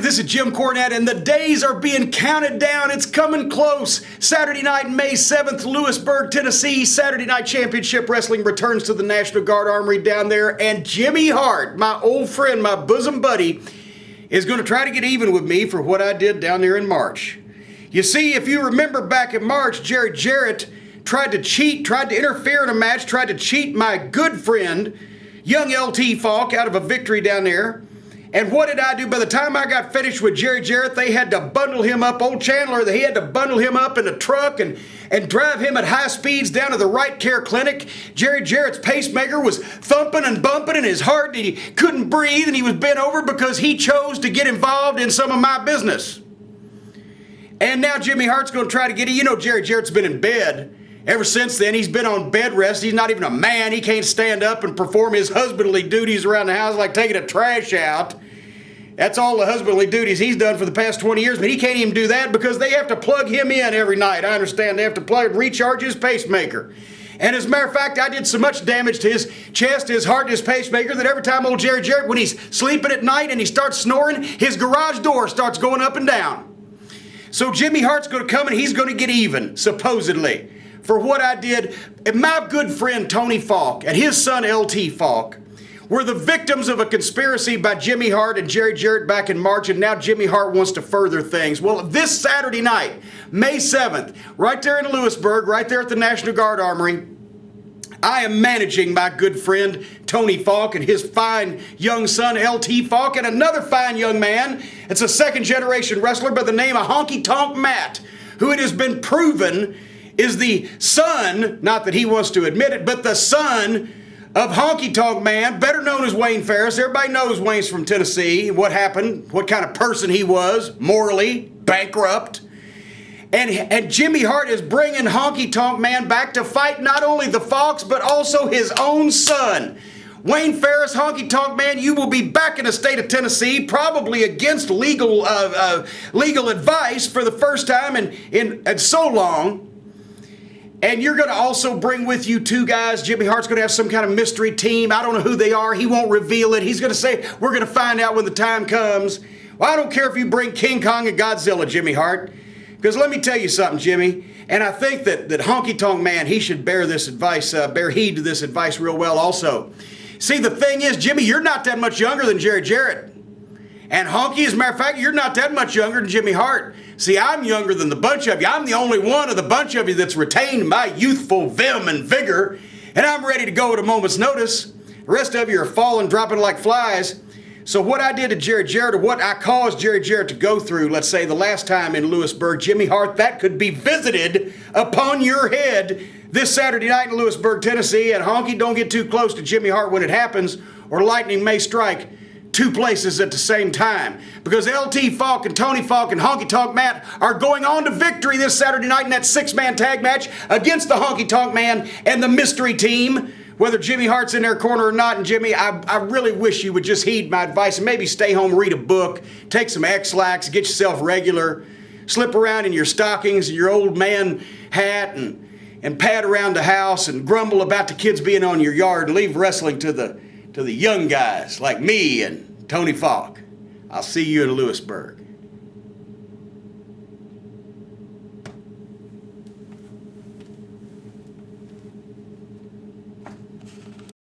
this is Jim Cornette, and the days are being counted down. It's coming close. Saturday night, May 7th, Lewisburg, Tennessee. Saturday Night Championship Wrestling returns to the National Guard Armory down there. And Jimmy Hart, my old friend, my bosom buddy, is going to try to get even with me for what I did down there in March. You see, if you remember back in March, Jerry Jarrett tried to cheat, tried to interfere in a match, tried to cheat my good friend, young LT Falk, out of a victory down there. And what did I do? By the time I got finished with Jerry Jarrett, they had to bundle him up, old Chandler, he had to bundle him up in a truck and drive him at high speeds down to the Right Care Clinic. Jerry Jarrett's pacemaker was thumping and bumping in his heart, and he couldn't breathe, and he was bent over because he chose to get involved in some of my business. And now Jimmy Hart's going to try to get it. You know, Jerry Jarrett's been in bed. Ever since then, he's been on bed rest. He's not even a man. He can't stand up and perform his husbandly duties around the house like taking a trash out. That's all the husbandly duties he's done for the past 20 years, but he can't even do that because they have to plug him in every night. I understand they have to plug and recharge his pacemaker. And as a matter of fact, I did so much damage to his chest, his heart, and his pacemaker that every time old Jerry Jarrett, when he's sleeping at night and he starts snoring, his garage door starts going up and down. So Jimmy Hart's going to come and he's going to get even, supposedly, for what I did. And my good friend Tony Falk and his son LT Falk were the victims of a conspiracy by Jimmy Hart and Jerry Jarrett back in March, and now Jimmy Hart wants to further things. Well, this Saturday night, May 7th, right there in Lewisburg, right there at the National Guard Armory, I am managing my good friend Tony Falk and his fine young son LT Falk and another fine young man. It's a second-generation wrestler by the name of Honky Tonk Matt, who it has been proven is the son, not that he wants to admit it, but the son of Honky Tonk Man, better known as Wayne Ferris. Everybody knows Wayne's from Tennessee, what happened, what kind of person he was, morally bankrupt. And Jimmy Hart is bringing Honky Tonk Man back to fight not only the Falks, but also his own son. Wayne Ferris, Honky Tonk Man, you will be back in the state of Tennessee, probably against legal advice for the first time in so long. And you're going to also bring with you two guys. Jimmy Hart's going to have some kind of mystery team. I don't know who they are. He won't reveal it. He's going to say, we're going to find out when the time comes. Well, I don't care if you bring King Kong and Godzilla, Jimmy Hart. Because let me tell you something, Jimmy. And I think that Honky Tonk Man, he should bear this advice, bear heed to this advice real well also. See, the thing is, Jimmy, you're not that much younger than Jerry Jarrett. And Honky, as a matter of fact, you're not that much younger than Jimmy Hart. See, I'm younger than the bunch of you. I'm the only one of the bunch of you that's retained my youthful vim and vigor. And I'm ready to go at a moment's notice. The rest of you are falling, dropping like flies. So what I did to Jerry Jarrett, or what I caused Jerry Jarrett to go through, let's say the last time in Lewisburg, Jimmy Hart, that could be visited upon your head this Saturday night in Lewisburg, Tennessee. And Honky, don't get too close to Jimmy Hart when it happens, or lightning may strike two places at the same time. Because LT Falk and Tony Falk and Honky Tonk Matt are going on to victory this Saturday night in that six-man tag match against the Honky Tonk Man and the mystery team, whether Jimmy Hart's in their corner or not. And Jimmy, I really wish you would just heed my advice and maybe stay home, read a book, take some X-Lax, get yourself regular, slip around in your stockings and your old man hat and pad around the house and grumble about the kids being on your yard and leave wrestling to the young guys like me and Tony Falk. I'll see you in Lewisburg.